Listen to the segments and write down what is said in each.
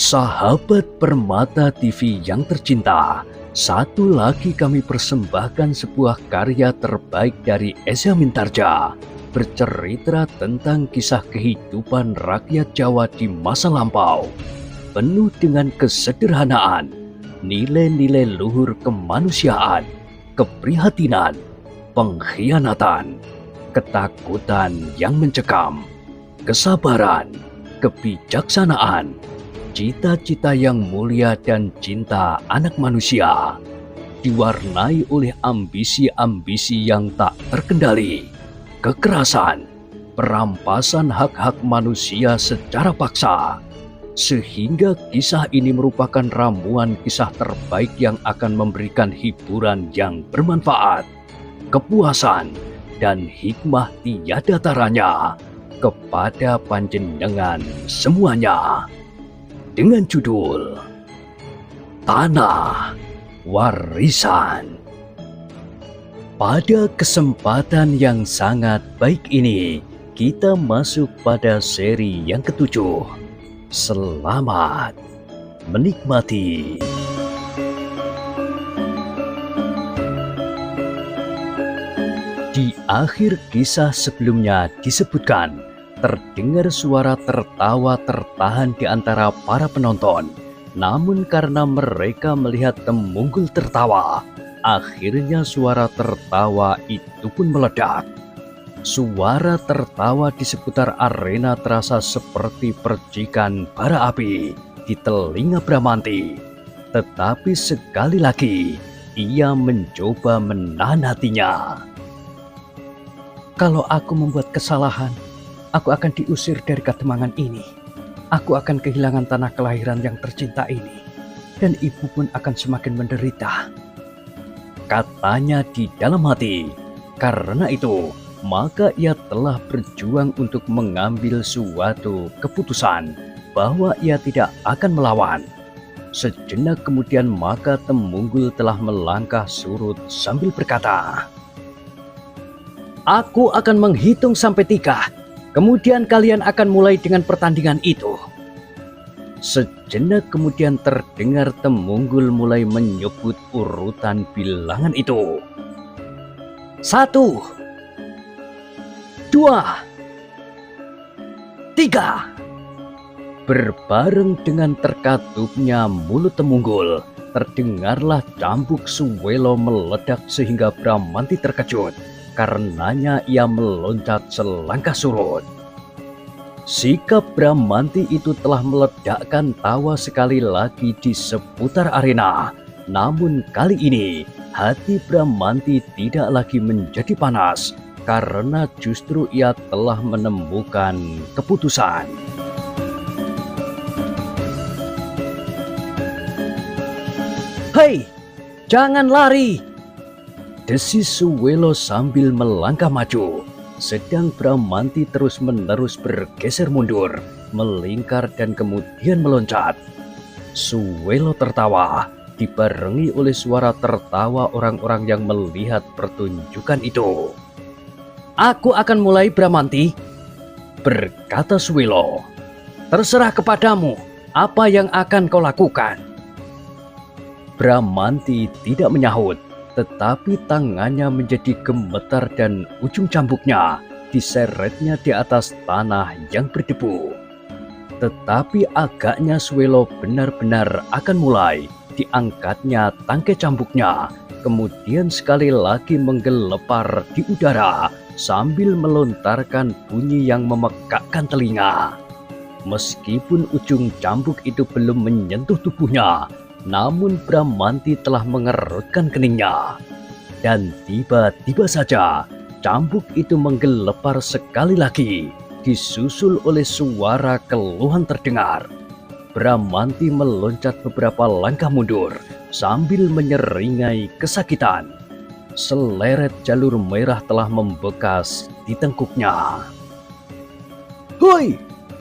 Sahabat Permata TV yang tercinta, satu lagi kami persembahkan sebuah karya terbaik dari Eza Mintarja, bercerita tentang kisah kehidupan rakyat Jawa di masa lampau, penuh dengan kesederhanaan, nilai-nilai luhur kemanusiaan, keprihatinan, pengkhianatan, ketakutan yang mencekam, kesabaran, kebijaksanaan, cita-cita yang mulia dan cinta anak manusia, diwarnai oleh ambisi-ambisi yang tak terkendali, kekerasan, perampasan hak-hak manusia secara paksa, sehingga kisah ini merupakan ramuan kisah terbaik yang akan memberikan hiburan yang bermanfaat, kepuasan, dan hikmah tiada taranya kepada panjenengan semuanya. Dengan judul Tanah Warisan. Pada kesempatan yang sangat baik ini, kita masuk pada seri yang ketujuh. Selamat menikmati. Di akhir kisah sebelumnya disebutkan, terdengar suara tertawa tertahan di antara para penonton. Namun karena mereka melihat Temunggung tertawa, akhirnya suara tertawa itu pun meledak. Suara tertawa di seputar arena terasa seperti percikan bara api di telinga Bramanti. Tetapi sekali lagi, ia mencoba menahan hatinya. Kalau aku membuat kesalahan, aku akan diusir dari Kademangan ini. Aku akan kehilangan tanah kelahiran yang tercinta ini. Dan ibu pun akan semakin menderita, katanya di dalam hati. Karena itu, maka ia telah berjuang untuk mengambil suatu keputusan bahwa ia tidak akan melawan. Sejenak kemudian maka Temunggung telah melangkah surut sambil berkata, "Aku akan menghitung sampai 3. Kemudian kalian akan mulai dengan pertandingan itu." Sejenak kemudian terdengar Temunggung mulai menyebut urutan bilangan itu. 1, 2, 3. Berbareng dengan terkatupnya mulut Temunggung, terdengarlah cambuk Suwelo meledak sehingga Bramanti terkejut. Karenanya ia meloncat selangkah surut. Sikap Bramanti itu telah meledakkan tawa sekali lagi di seputar arena. Namun kali ini hati Bramanti tidak lagi menjadi panas, karena justru ia telah menemukan keputusan. "Hei, jangan lari!" desis Suwelo sambil melangkah maju. Sedang Bramanti terus-menerus bergeser mundur, melingkar dan kemudian meloncat. Suwelo tertawa, dibarengi oleh suara tertawa orang-orang yang melihat pertunjukan itu. "Aku akan mulai, Bramanti," berkata Suwelo. "Terserah kepadamu apa yang akan kau lakukan." Bramanti tidak menyahut, tetapi tangannya menjadi gemetar dan ujung cambuknya diseretnya di atas tanah yang berdebu. Tetapi agaknya Suwelo benar-benar akan mulai. Diangkatnya tangkai cambuknya, kemudian sekali lagi menggelepar di udara sambil melontarkan bunyi yang memekakkan telinga. Meskipun ujung cambuk itu belum menyentuh tubuhnya, namun Bramanti telah mengerutkan keningnya. Dan tiba-tiba saja cambuk itu menggelepar sekali lagi, disusul oleh suara keluhan terdengar. Bramanti meloncat beberapa langkah mundur sambil menyeringai kesakitan. Seleret jalur merah telah membekas di tengkuknya. "Hoi,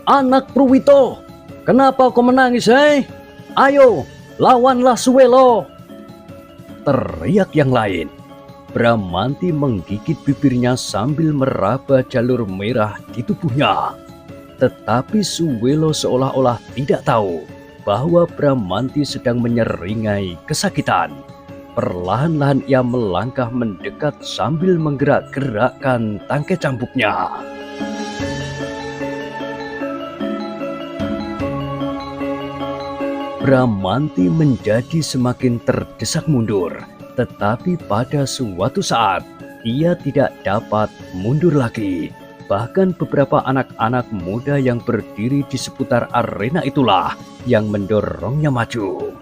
anak Pruwito, kenapa kau menangis, Ayo, lawanlah Suwelo!" teriak yang lain. Bramanti menggigit bibirnya sambil meraba jalur merah di tubuhnya. Tetapi Suwelo seolah-olah tidak tahu bahwa Bramanti sedang menyeringai kesakitan. Perlahan-lahan ia melangkah mendekat sambil menggerak-gerakkan tangkai cambuknya. Bramanti menjadi semakin terdesak mundur, tetapi pada suatu saat ia tidak dapat mundur lagi. Bahkan beberapa anak-anak muda yang berdiri di seputar arena itulah yang mendorongnya maju.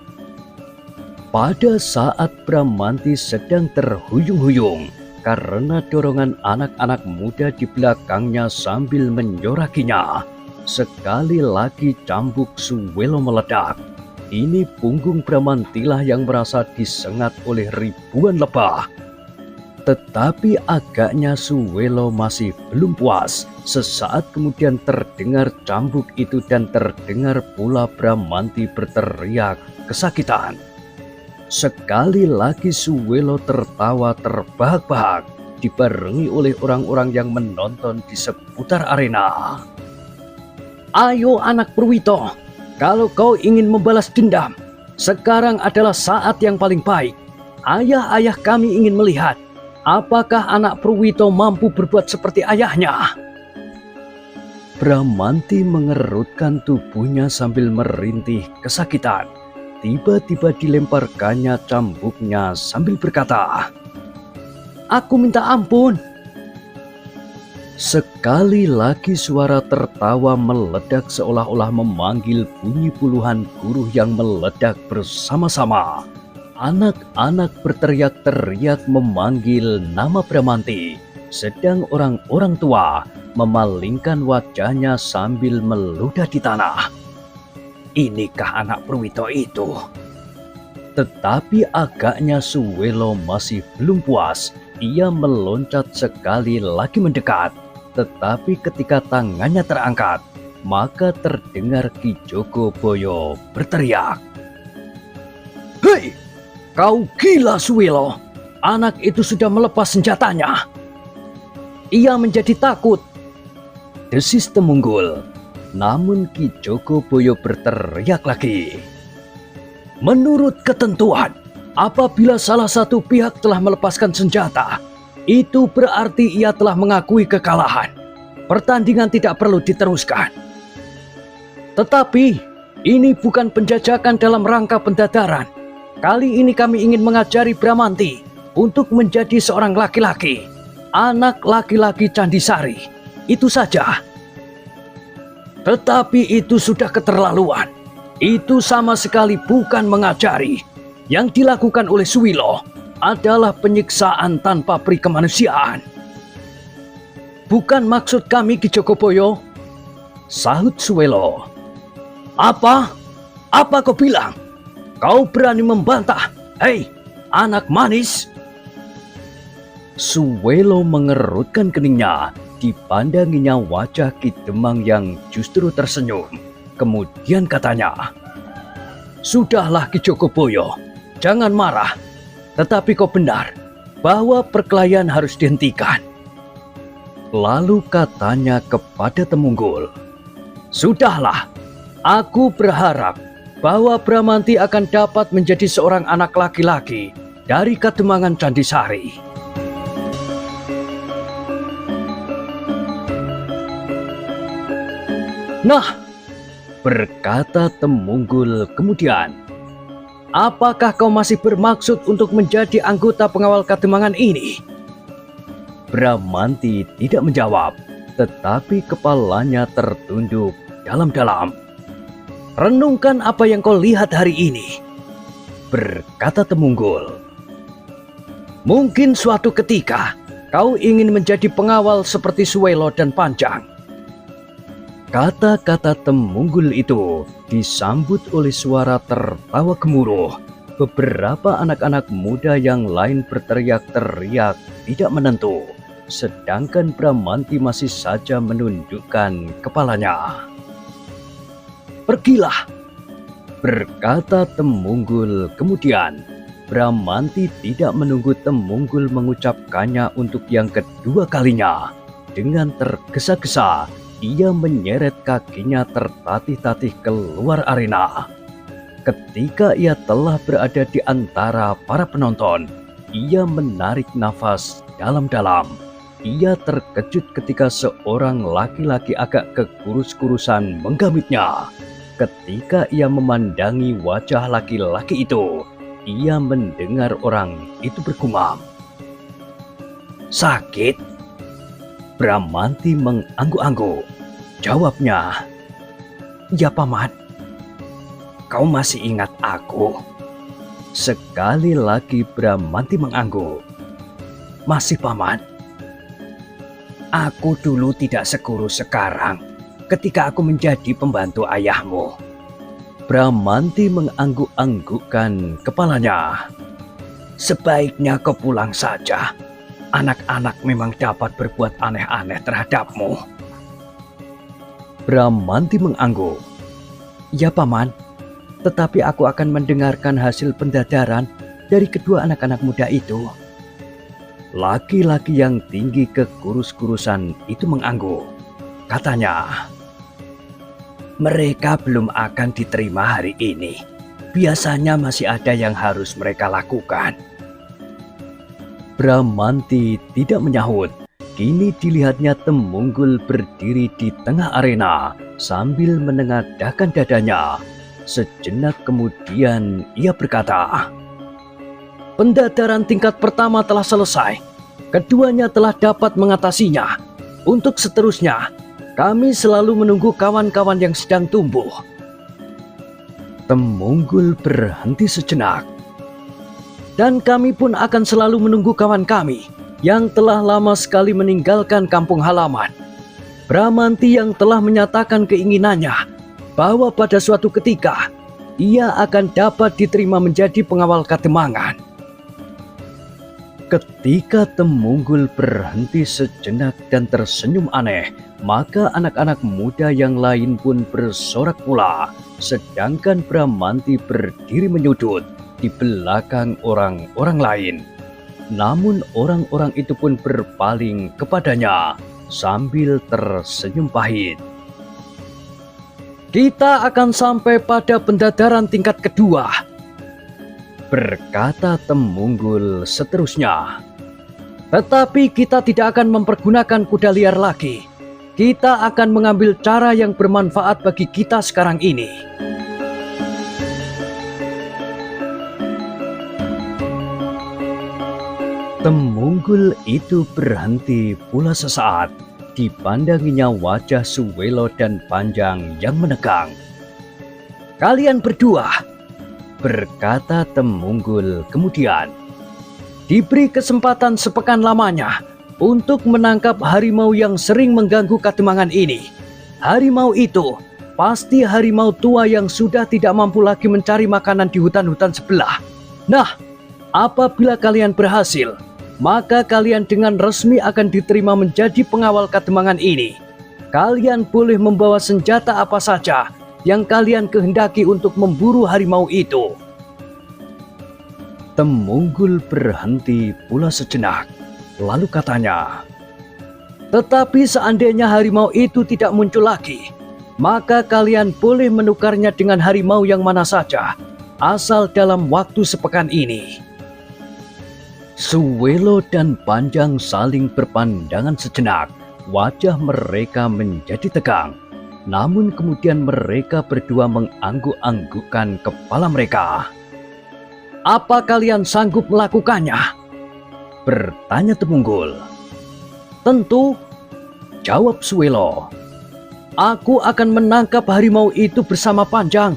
Pada saat Bramanti sedang terhuyung-huyung karena dorongan anak-anak muda di belakangnya sambil menyorakinya, sekali lagi cambuk Suwelo meledak. Ini punggung Bramantilah yang merasa disengat oleh ribuan lebah. Tetapi agaknya Suwelo masih belum puas. Sesaat kemudian terdengar cambuk itu dan terdengar pula Bramanti berteriak kesakitan. Sekali lagi Suwelo tertawa terbahak-bahak, dibarengi oleh orang-orang yang menonton di seputar arena. Ayo anak Purwito, kalau kau ingin membalas dendam, sekarang adalah saat yang paling baik. Ayah-ayah kami ingin melihat apakah anak Purwito mampu berbuat seperti ayahnya. Bramanti mengerutkan tubuhnya sambil merintih kesakitan. Tiba-tiba dilemparkannya cambuknya sambil berkata, "Aku minta ampun." Sekali lagi suara tertawa meledak seolah-olah memanggil bunyi puluhan guruh yang meledak bersama-sama. Anak-anak berteriak-teriak memanggil nama Bramanti, sedang orang-orang tua memalingkan wajahnya sambil meludah di tanah. Inikah anak Purwito itu? Tetapi agaknya Suwelo masih belum puas. Ia meloncat sekali lagi mendekat. Tetapi ketika tangannya terangkat, maka terdengar Ki Jogoboyo berteriak, "Hei, kau gila Suwelo! Anak itu sudah melepas senjatanya." Ia menjadi takut, desis Temunggul. Namun Ki Jogoboyo berteriak lagi, "Menurut ketentuan, apabila salah satu pihak telah melepaskan senjata, itu berarti ia telah mengakui kekalahan. Pertandingan tidak perlu diteruskan. Tetapi ini bukan penjajakan dalam rangka pendadaran. Kali ini kami ingin mengajari Bramanti untuk menjadi seorang laki-laki, anak laki-laki Candisari. Itu saja. Tetapi itu sudah keterlaluan. Itu sama sekali bukan mengajari. Yang dilakukan oleh Suwelo adalah penyiksaan tanpa peri kemanusiaan." "Bukan maksud kami Ki Jogoboyo," sahut Suwelo. Apa kau bilang? Kau berani membantah? Hei, anak manis!" Suwelo mengerutkan keningnya. Dipandanginya wajah Ki Demang yang justru tersenyum. Kemudian katanya, "Sudahlah Ki Jogoboyo, jangan marah. Tetapi kau benar bahwa perkelahian harus dihentikan." Lalu katanya kepada Temunggul, "Sudahlah, aku berharap bahwa Bramanti akan dapat menjadi seorang anak laki-laki dari Kademangan Candisari." "Nah," berkata Temunggul kemudian, "apakah kau masih bermaksud untuk menjadi anggota pengawal Kademangan ini?" Bramanti tidak menjawab, tetapi kepalanya tertunduk dalam-dalam. "Renungkan apa yang kau lihat hari ini," berkata Temunggul. "Mungkin suatu ketika kau ingin menjadi pengawal seperti Suwelo dan Panjang." Kata-kata Temunggul itu disambut oleh suara tertawa gemuruh. Beberapa anak-anak muda yang lain berteriak-teriak tidak menentu, sedangkan Bramanti masih saja menundukkan kepalanya. "Pergilah," berkata Temunggul kemudian. Bramanti tidak menunggu Temunggul mengucapkannya untuk yang kedua kalinya. Dengan tergesa-gesa, ia menyeret kakinya tertatih-tatih keluar arena. Ketika ia telah berada di antara para penonton, ia menarik nafas dalam-dalam. Ia terkejut ketika seorang laki-laki agak kekurus-kurusan menggamitnya. Ketika ia memandangi wajah laki-laki itu, ia mendengar orang itu bergumam. "Sakit?" Bramanti mengangguk-angguk. Jawabnya, "Ya, Paman." "Kau masih ingat aku?" Sekali lagi Bramanti mengangguk. "Masih, Paman. Aku dulu tidak sekurus sekarang ketika aku menjadi pembantu ayahmu." Bramanti mengangguk-anggukkan kepalanya. "Sebaiknya kau pulang saja. Anak-anak memang dapat berbuat aneh-aneh terhadapmu." Bramanti mengangguk. "Ya, Paman. Tetapi aku akan mendengarkan hasil pendadaran dari kedua anak-anak muda itu." Laki-laki yang tinggi kekurus-kurusan itu mengangguk. Katanya, "Mereka belum akan diterima hari ini. Biasanya masih ada yang harus mereka lakukan." Bramanti tidak menyahut. Kini dilihatnya Temunggul berdiri di tengah arena sambil menengadahkan dadanya. Sejenak kemudian ia berkata, "Pendadaran tingkat pertama telah selesai. Keduanya telah dapat mengatasinya. Untuk seterusnya, kami selalu menunggu kawan-kawan yang sedang tumbuh." Temunggul berhenti sejenak. "Dan kami pun akan selalu menunggu kawan kami yang telah lama sekali meninggalkan kampung halaman. Bramanti yang telah menyatakan keinginannya bahwa pada suatu ketika ia akan dapat diterima menjadi pengawal Kademangan." Ketika Temunggul berhenti sejenak dan tersenyum aneh, maka anak-anak muda yang lain pun bersorak pula, sedangkan Bramanti berdiri menyudut di belakang orang-orang lain. Namun orang-orang itu pun berpaling kepadanya sambil tersenyum pahit. "Kita akan sampai pada pendadaran tingkat kedua," berkata Temunggul seterusnya. "Tetapi kita tidak akan mempergunakan kuda liar lagi. Kita akan mengambil cara yang bermanfaat bagi kita sekarang ini." Temunggul itu berhenti pula sesaat. Dipandanginya wajah Suwelo dan Panjang yang menegang. "Kalian berdua," berkata Temunggul kemudian, "diberi kesempatan sepekan lamanya untuk menangkap harimau yang sering mengganggu Kademangan ini. Harimau itu pasti harimau tua yang sudah tidak mampu lagi mencari makanan di hutan-hutan sebelah. Nah, apabila kalian berhasil, maka kalian dengan resmi akan diterima menjadi pengawal Kademangan ini. Kalian boleh membawa senjata apa saja yang kalian kehendaki untuk memburu harimau itu." Temunggul berhenti pula sejenak, lalu katanya, "Tetapi seandainya harimau itu tidak muncul lagi, maka kalian boleh menukarnya dengan harimau yang mana saja, asal dalam waktu sepekan ini." Suwelo dan Panjang saling berpandangan sejenak. Wajah mereka menjadi tegang. Namun kemudian mereka berdua mengangguk-anggukkan kepala mereka. "Apa kalian sanggup melakukannya?" bertanya Temunggul. "Tentu," jawab Suwelo. "Aku akan menangkap harimau itu bersama Panjang.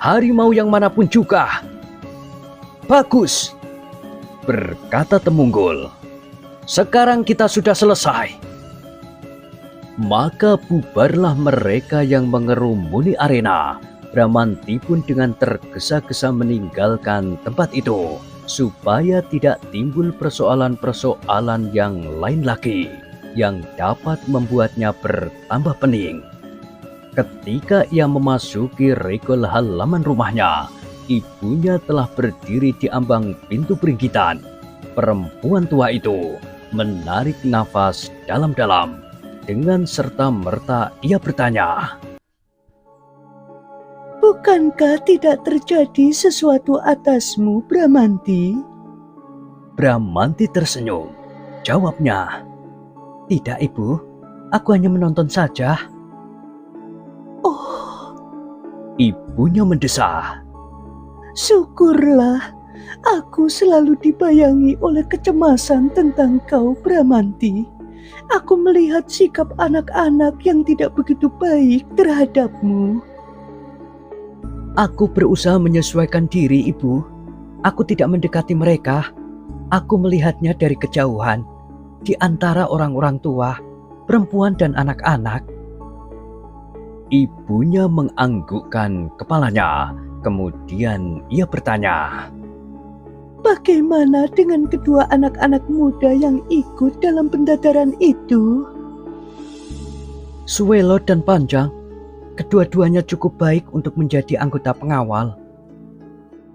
Harimau yang manapun juga." "Bagus," berkata Temunggul. "Sekarang kita sudah selesai." Maka bubarlah mereka yang mengerumuni arena. Bramanti pun dengan tergesa-gesa meninggalkan tempat itu, supaya tidak timbul persoalan-persoalan yang lain lagi yang dapat membuatnya bertambah pening. Ketika ia memasuki regol halaman rumahnya, ibunya telah berdiri di ambang pintu peringgitan. Perempuan tua itu menarik nafas dalam-dalam. Dengan serta-merta ia bertanya, Bukankah tidak terjadi sesuatu atasmu, Bramanti? Bramanti tersenyum. Jawabnya, "Tidak, Ibu. Aku hanya menonton saja." Oh, Ibunya mendesah. syukurlah. Aku selalu dibayangi oleh kecemasan tentang kau, Bramanti. Aku melihat sikap anak-anak yang tidak begitu baik terhadapmu. Aku berusaha menyesuaikan diri, Ibu. Aku tidak mendekati mereka. Aku melihatnya dari kejauhan, di antara orang-orang tua, perempuan dan anak-anak. Ibunya menganggukkan kepalanya. Kemudian ia bertanya, Bagaimana dengan kedua anak-anak muda yang ikut dalam pendadaran itu? Suwelo dan Panjang, kedua-duanya cukup baik untuk menjadi anggota pengawal.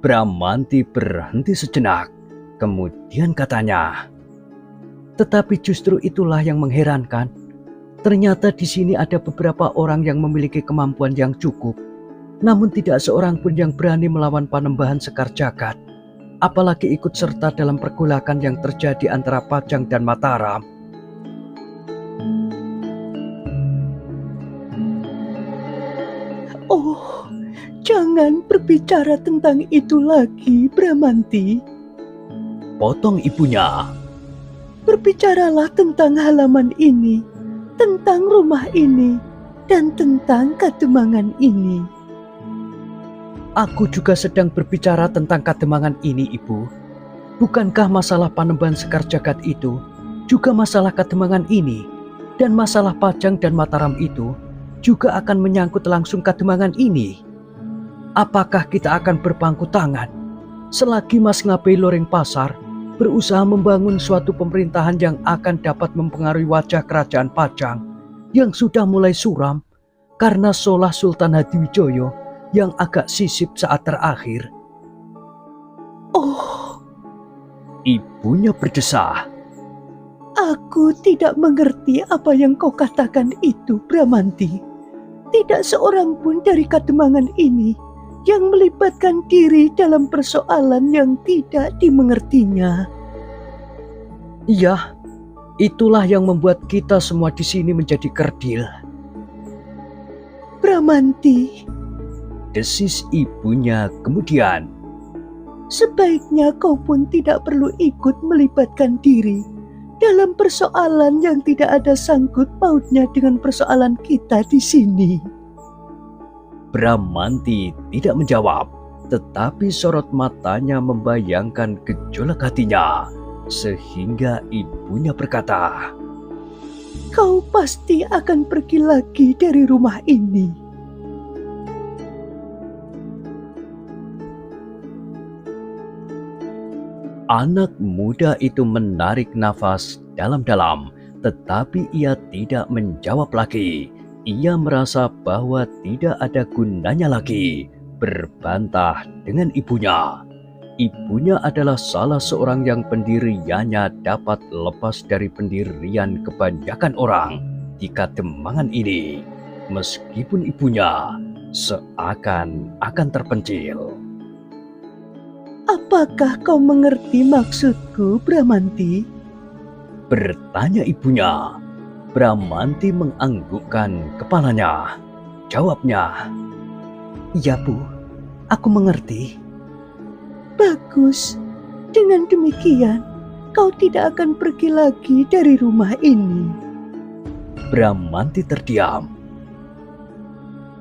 Bramanti berhenti sejenak, kemudian katanya, "Tetapi justru itulah yang mengherankan. Ternyata di sini ada beberapa orang yang memiliki kemampuan yang cukup, namun tidak seorang pun yang berani melawan Panembahan Sekar Jagad, apalagi ikut serta dalam pergolakan yang terjadi antara Pajang dan Mataram." Oh, jangan berbicara tentang itu lagi, Bramanti. Potong ibunya. Berbicaralah tentang halaman ini, tentang rumah ini, dan tentang Kademangan ini. Aku juga sedang berbicara tentang Kademangan ini, Ibu. Bukankah masalah Panembahan Sekar Jagad itu juga masalah Kademangan ini, dan masalah Pajang dan Mataram itu juga akan menyangkut langsung Kademangan ini? Apakah kita akan berpangku tangan selagi Mas Ngabei Loreng Pasar berusaha membangun suatu pemerintahan yang akan dapat mempengaruhi wajah kerajaan Pajang yang sudah mulai suram karena solah Sultan Hadiwijoyo yang agak sisip saat terakhir? Oh, Ibunya berdesah. aku tidak mengerti apa yang kau katakan itu, Bramanti. Tidak seorang pun dari Kademangan ini yang melibatkan diri dalam persoalan yang tidak dimengertinya. Iya, itulah yang membuat kita semua di sini menjadi kerdil. Bramanti, Desis ibunya kemudian. sebaiknya kau pun tidak perlu ikut melibatkan diri dalam persoalan yang tidak ada sangkut pautnya dengan persoalan kita di sini. Bramanti tidak menjawab, tetapi sorot matanya membayangkan gejolak hatinya, sehingga ibunya berkata, Kau pasti akan pergi lagi dari rumah ini. Anak muda itu menarik nafas dalam-dalam, tetapi ia tidak menjawab lagi. Ia merasa bahwa tidak ada gunanya lagi berbantah dengan ibunya. Ibunya adalah salah seorang yang pendiriannya dapat lepas dari pendirian kebanyakan orang di Kademangan ini, meskipun ibunya seakan-akan terpencil. Apakah kau mengerti maksudku, Bramanti? Bertanya ibunya. Bramanti menganggukkan kepalanya. Jawabnya, "Iya, Bu, aku mengerti." Bagus. Dengan demikian, kau tidak akan pergi lagi dari rumah ini. Bramanti terdiam.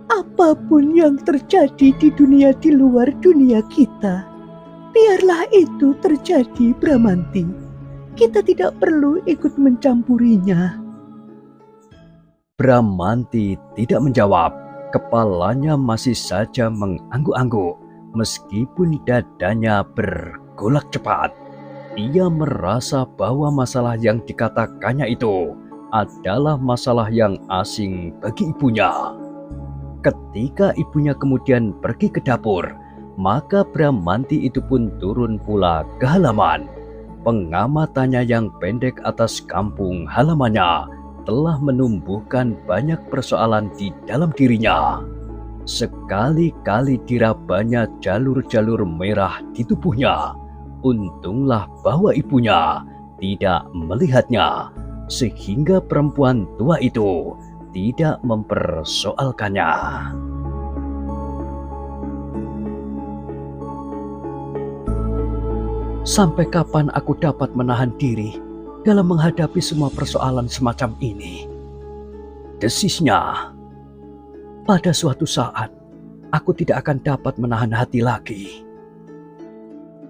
Apapun yang terjadi di dunia di luar dunia kita, biarlah itu terjadi, Bramanti. Kita tidak perlu ikut mencampurinya. Bramanti tidak menjawab. Kepalanya masih saja mengangguk-angguk, meskipun dadanya bergolak cepat. Ia merasa bahwa masalah yang dikatakannya itu adalah masalah yang asing bagi ibunya. Ketika ibunya kemudian pergi ke dapur, maka Bramanti itu pun turun pula ke halaman. Pengamatannya yang pendek atas kampung halamannya telah menumbuhkan banyak persoalan di dalam dirinya. Sekali-kali dirabanya jalur-jalur merah di tubuhnya. Untunglah bahwa ibunya tidak melihatnya, sehingga perempuan tua itu tidak mempersoalkannya. Sampai kapan aku dapat menahan diri dalam menghadapi semua persoalan semacam ini? Desisnya. Pada suatu saat, aku tidak akan dapat menahan hati lagi.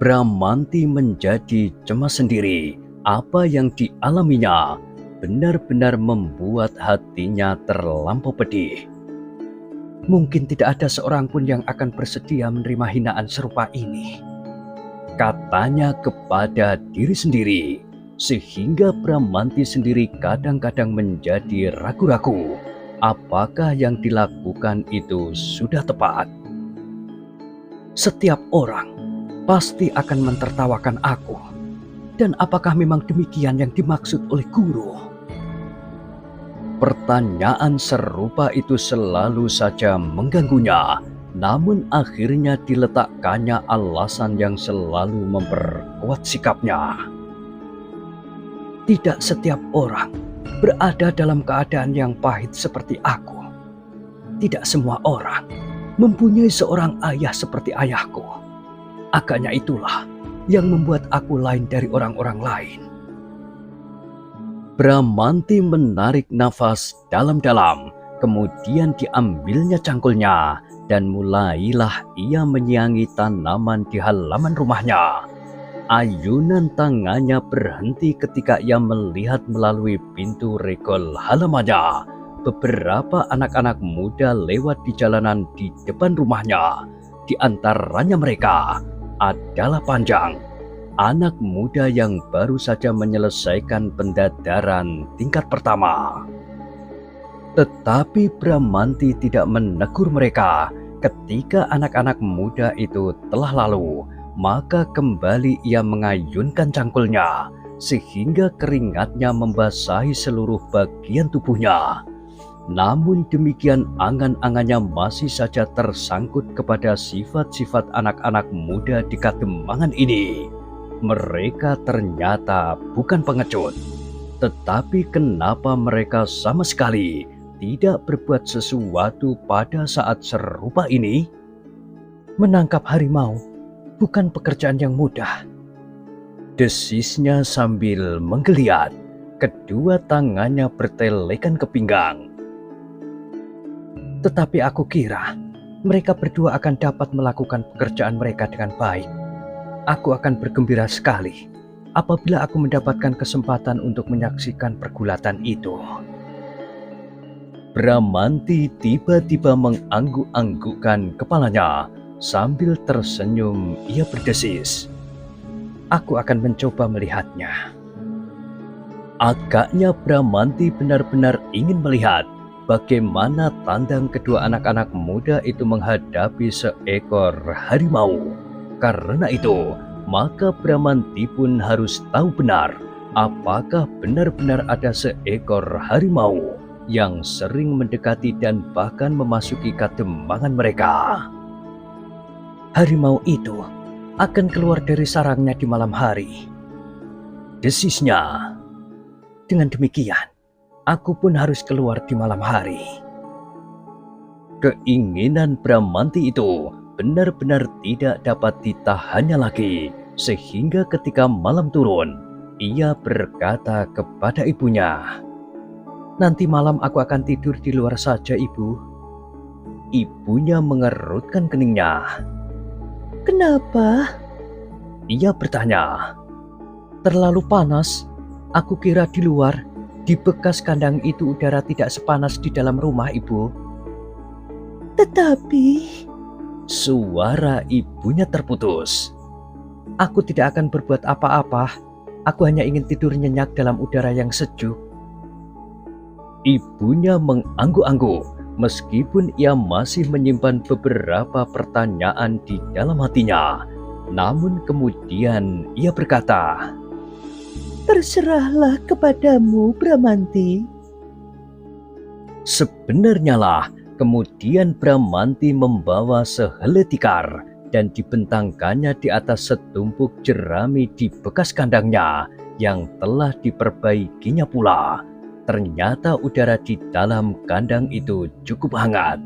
Bramanti menjadi cemas sendiri. Apa yang dialaminya benar-benar membuat hatinya terlampau pedih. Mungkin tidak ada seorang pun yang akan bersedia menerima hinaan serupa ini, katanya kepada diri sendiri, sehingga Bramanti sendiri kadang-kadang menjadi ragu-ragu apakah yang dilakukan itu sudah tepat. Setiap orang pasti akan mentertawakan aku, dan apakah memang demikian yang dimaksud oleh guru? Pertanyaan serupa itu selalu saja mengganggunya. Namun akhirnya diletakkannya alasan yang selalu memperkuat sikapnya. Tidak setiap orang berada dalam keadaan yang pahit seperti aku. Tidak semua orang mempunyai seorang ayah seperti ayahku. Agaknya itulah yang membuat aku lain dari orang-orang lain. Bramanti menarik nafas dalam-dalam, kemudian diambilnya cangkulnya, dan mulailah ia menyiangi tanaman di halaman rumahnya. Ayunan tangannya berhenti ketika ia melihat melalui pintu regol halamannya. Beberapa anak-anak muda lewat di jalanan di depan rumahnya. Di antaranya mereka adalah Panjang, anak muda yang baru saja menyelesaikan pendadaran tingkat pertama. Tetapi Bramanti tidak menegur mereka. Ketika anak-anak muda itu telah lalu, maka kembali ia mengayunkan cangkulnya, sehingga keringatnya membasahi seluruh bagian tubuhnya. Namun demikian angan-angannya masih saja tersangkut kepada sifat-sifat anak-anak muda di Kademangan ini. Mereka ternyata bukan pengecut, tetapi kenapa mereka sama sekali tidak berbuat sesuatu pada saat serupa ini? Menangkap harimau bukan pekerjaan yang mudah, desisnya sambil menggeliat. Kedua tangannya bertelekan ke pinggang. Tetapi aku kira mereka berdua akan dapat melakukan pekerjaan mereka dengan baik. Aku akan bergembira sekali apabila aku mendapatkan kesempatan untuk menyaksikan pergulatan itu. Bramanti tiba-tiba mengangguk-anggukkan kepalanya. Sambil tersenyum, ia berdesis, "Aku akan mencoba melihatnya." Agaknya Bramanti benar-benar ingin melihat bagaimana tandang kedua anak-anak muda itu menghadapi seekor harimau. Karena itu, maka Bramanti pun harus tahu benar apakah benar-benar ada seekor harimau yang sering mendekati dan bahkan memasuki kademangan mereka. Harimau itu akan keluar dari sarangnya di malam hari, desisnya. Dengan demikian, aku pun harus keluar di malam hari. Keinginan Bramanti itu benar-benar tidak dapat ditahannya lagi, sehingga ketika malam turun, ia berkata kepada ibunya, "Nanti malam aku akan tidur di luar saja, Ibu." Ibunya mengerutkan keningnya. Kenapa? Ia bertanya. "Terlalu panas. Aku kira di luar, di bekas kandang itu udara tidak sepanas di dalam rumah, Ibu." Tetapi Suara ibunya terputus. "Aku tidak akan berbuat apa-apa. Aku hanya ingin tidur nyenyak dalam udara yang sejuk." Ibunya mengangguk-angguk. Meskipun ia masih menyimpan beberapa pertanyaan di dalam hatinya, namun kemudian ia berkata, terserahlah kepadamu, Bramanti. "Sebenarnya lah, Kemudian Bramanti membawa sehelai tikar dan dibentangkannya di atas setumpuk jerami di bekas kandangnya yang telah diperbaikinya pula. Ternyata udara di dalam kandang itu cukup hangat,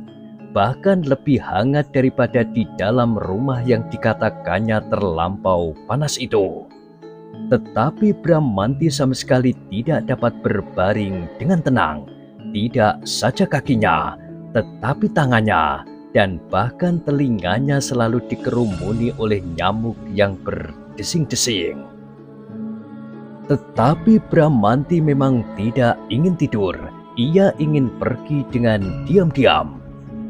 bahkan lebih hangat daripada di dalam rumah yang dikatakannya terlampau panas itu. Tetapi Bramanti sama sekali tidak dapat berbaring dengan tenang, tidak saja kakinya, tetapi tangannya dan bahkan telinganya selalu dikerumuni oleh nyamuk yang berdesing-desing. Tetapi Bramanti memang tidak ingin tidur, ia ingin pergi dengan diam-diam.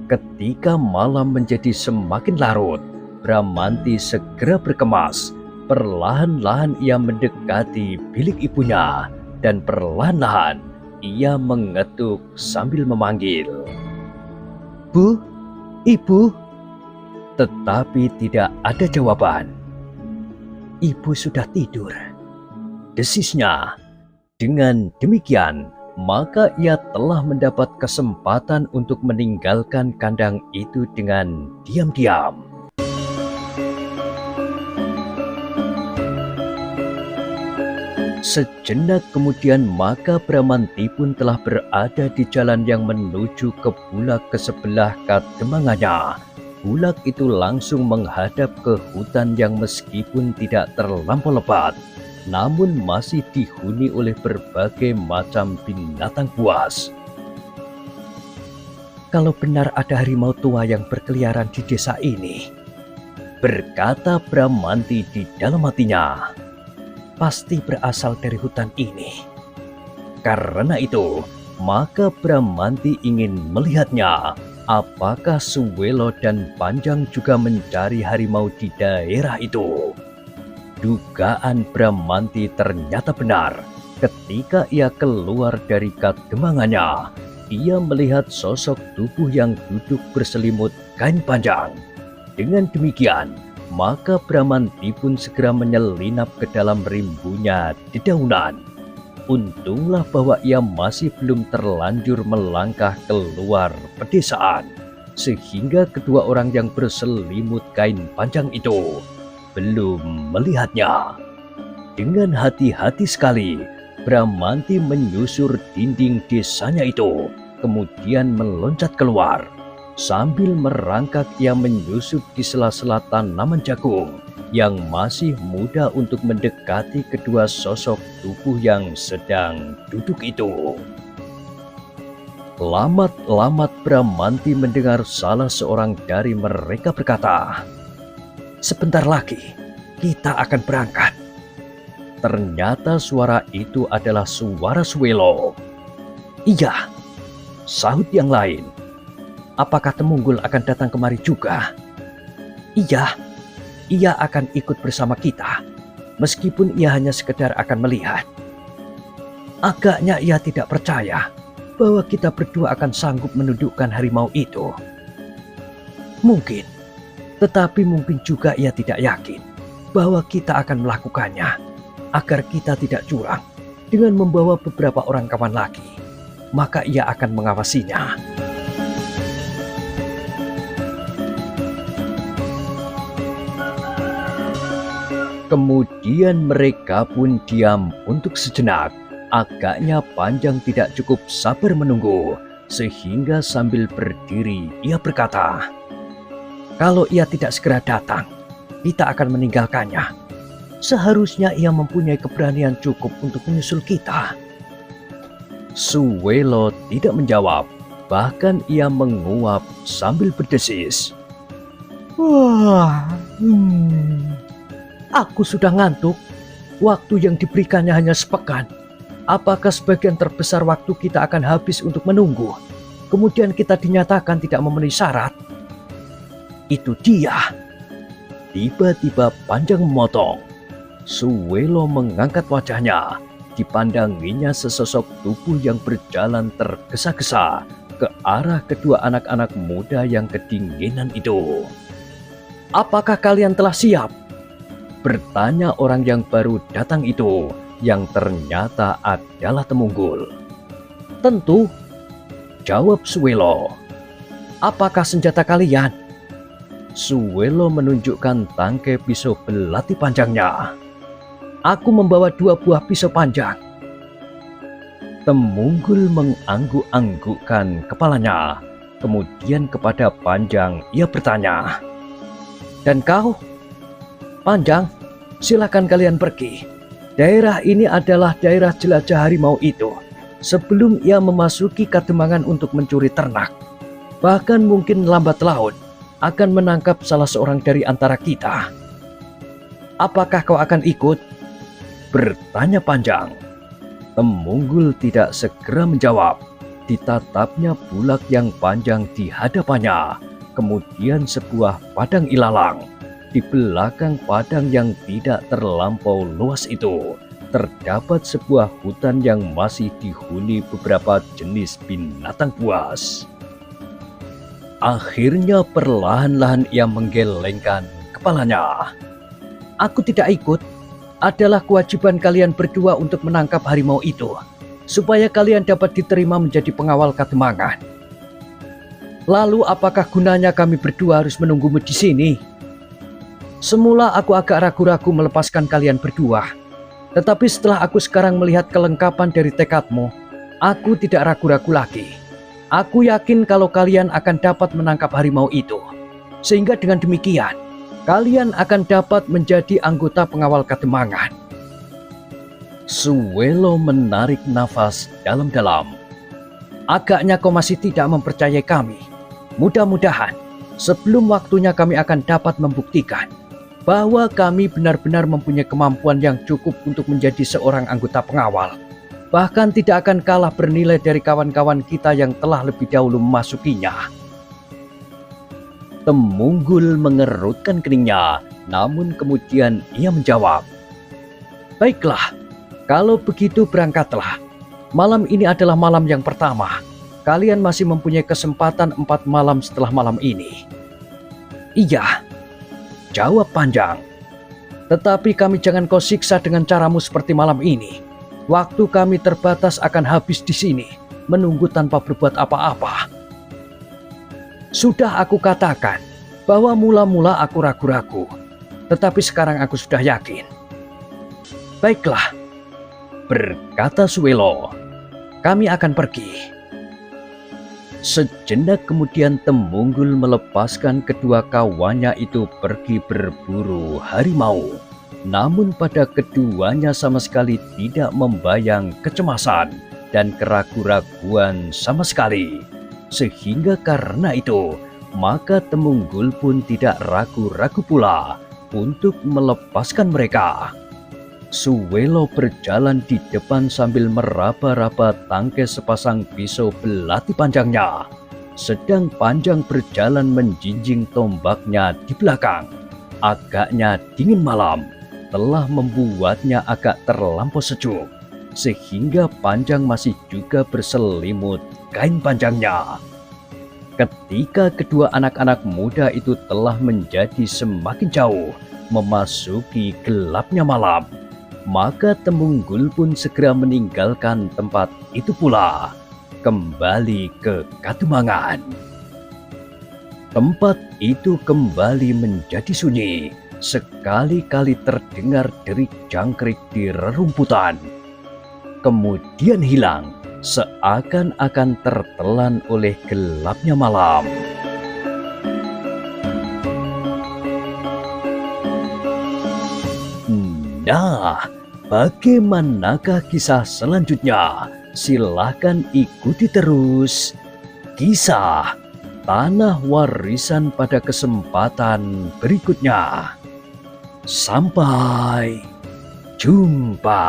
Ketika malam menjadi semakin larut, Bramanti segera berkemas. Perlahan-lahan ia mendekati bilik ibunya dan perlahan-lahan ia mengetuk sambil memanggil, "Bu, Ibu." Tetapi tidak ada jawaban. Ibu sudah tidur, desisnya. Dengan demikian, maka ia telah mendapat kesempatan untuk meninggalkan kandang itu dengan diam-diam. Sejenak kemudian maka Bramanti pun telah berada di jalan yang menuju ke bulak ke sebelah kademangannya. Bulak itu langsung menghadap ke hutan yang meskipun tidak terlampau lebat, namun masih dihuni oleh berbagai macam binatang buas. "Kalau benar ada harimau tua yang berkeliaran di desa ini," berkata Bramanti di dalam hatinya, "pasti berasal dari hutan ini." Karena itu, maka Bramanti ingin melihatnya, apakah Suwelo dan Panjang juga mencari harimau di daerah itu. Dugaan Bramanti ternyata benar. Ketika ia keluar dari kademangannya, ia melihat sosok tubuh yang duduk berselimut kain panjang. Dengan demikian, maka Bramanti pun segera menyelinap ke dalam rimbunya dedaunan. Untunglah bahwa ia masih belum terlanjur melangkah keluar pedesaan, sehingga kedua orang yang berselimut kain panjang itu belum melihatnya. Dengan hati-hati sekali, Bramanti menyusur dinding desanya itu, kemudian meloncat keluar. Sambil merangkak ia menyusup di sela-sela tanaman jagung yang masih muda untuk mendekati kedua sosok tubuh yang sedang duduk itu. Lamat-lamat Bramanti mendengar salah seorang dari mereka berkata, "Sebentar lagi kita akan berangkat." Ternyata suara itu adalah suara Suwelo. "Iya," sahut yang lain. "Apakah Temunggul akan datang kemari juga?" "Iya, ia akan ikut bersama kita, meskipun ia hanya sekedar akan melihat." "Agaknya ia tidak percaya bahwa kita berdua akan sanggup menundukkan harimau itu." "Mungkin, tetapi mungkin juga ia tidak yakin bahwa kita akan melakukannya, agar kita tidak curang dengan membawa beberapa orang kawan lagi, maka ia akan mengawasinya." Kemudian mereka pun diam untuk sejenak. Agaknya Panjang tidak cukup sabar menunggu, sehingga sambil berdiri ia berkata, "Kalau ia tidak segera datang, kita akan meninggalkannya. Seharusnya ia mempunyai keberanian cukup untuk menyusul kita." Suwelo tidak menjawab, bahkan ia menguap sambil berdesis, "Aku sudah ngantuk. Waktu yang diberikannya hanya sepekan. Apakah sebagian terbesar waktu kita akan habis untuk menunggu? Kemudian kita dinyatakan tidak memenuhi syarat?" "Itu dia." Tiba-tiba Panjang memotong. Suwelo mengangkat wajahnya. Dipandanginya sesosok tubuh yang berjalan tergesa-gesa ke arah kedua anak-anak muda yang kedinginan itu. "Apakah kalian telah siap?" bertanya orang yang baru datang itu, yang ternyata adalah Temunggul. "Tentu," jawab Suwelo. Apakah senjata kalian? Suwelo menunjukkan tangkai pisau belati panjangnya. Aku membawa 2 buah pisau panjang. Temunggul mengangguk-anggukkan kepalanya. Kemudian kepada Panjang ia bertanya, "Dan kau?" "Panjang, silakan kalian pergi. Daerah ini adalah daerah jelajah harimau itu. Sebelum ia memasuki Kademangan untuk mencuri ternak, bahkan mungkin lambat laun akan menangkap salah seorang dari antara kita." "Apakah kau akan ikut?" bertanya Panjang. Temunggul tidak segera menjawab. Ditatapnya bulak yang panjang di hadapannya, kemudian sebuah padang ilalang. Di belakang padang yang tidak terlampau luas itu, terdapat sebuah hutan yang masih dihuni beberapa jenis binatang buas. Akhirnya perlahan-lahan ia menggelengkan kepalanya. "Aku tidak ikut. Adalah kewajiban kalian berdua untuk menangkap harimau itu, supaya kalian dapat diterima menjadi pengawal Kademangan. Lalu apakah gunanya kami berdua harus menunggumu di sini? Semula aku agak ragu-ragu melepaskan kalian berdua, tetapi setelah aku sekarang melihat kelengkapan dari tekadmu, aku tidak ragu-ragu lagi. Aku yakin kalau kalian akan dapat menangkap harimau itu, sehingga dengan demikian kalian akan dapat menjadi anggota pengawal Kademangan." Suwelo menarik nafas dalam-dalam. "Agaknya kau masih tidak mempercayai kami. Mudah-mudahan sebelum waktunya kami akan dapat membuktikan bahwa kami benar-benar mempunyai kemampuan yang cukup untuk menjadi seorang anggota pengawal. Bahkan tidak akan kalah bernilai dari kawan-kawan kita yang telah lebih dahulu memasukinya." Temunggul mengerutkan keningnya, namun kemudian ia menjawab, "Baiklah, kalau begitu berangkatlah. Malam ini adalah malam yang pertama. Kalian masih mempunyai kesempatan 4 malam setelah malam ini." "Iya," jawab Panjang. "Tetapi kami jangan kau siksa dengan caramu seperti malam ini. Waktu kami terbatas akan habis di sini, menunggu tanpa berbuat apa-apa. Sudah aku katakan bahwa mula-mula aku ragu-ragu, tetapi sekarang aku sudah yakin." "Baiklah," berkata Suwelo, "kami akan pergi." Sejenak kemudian Temunggul melepaskan kedua kawannya itu pergi berburu harimau. Namun pada keduanya sama sekali tidak membayang kecemasan dan keraguan-raguan sama sekali. Sehingga karena itu, maka Temunggul pun tidak ragu-ragu pula untuk melepaskan mereka. Suwelo berjalan di depan sambil meraba-raba tangkai sepasang pisau belati panjangnya. Sedang Panjang berjalan menjinjing tombaknya di belakang. Agaknya dingin malam telah membuatnya agak terlampau sejuk, sehingga Panjang masih juga berselimut kain panjangnya. Ketika kedua anak-anak muda itu telah menjadi semakin jauh memasuki gelapnya malam, maka Temunggul pun segera meninggalkan tempat itu pula, kembali ke Kademangan. Tempat itu kembali menjadi sunyi. Sekali-kali terdengar derik jangkrik di rerumputan, kemudian hilang seakan-akan tertelan oleh gelapnya malam. Nah, bagaimanakah kisah selanjutnya? Silahkan ikuti terus kisah Tanah Warisan pada kesempatan berikutnya. Sampai jumpa.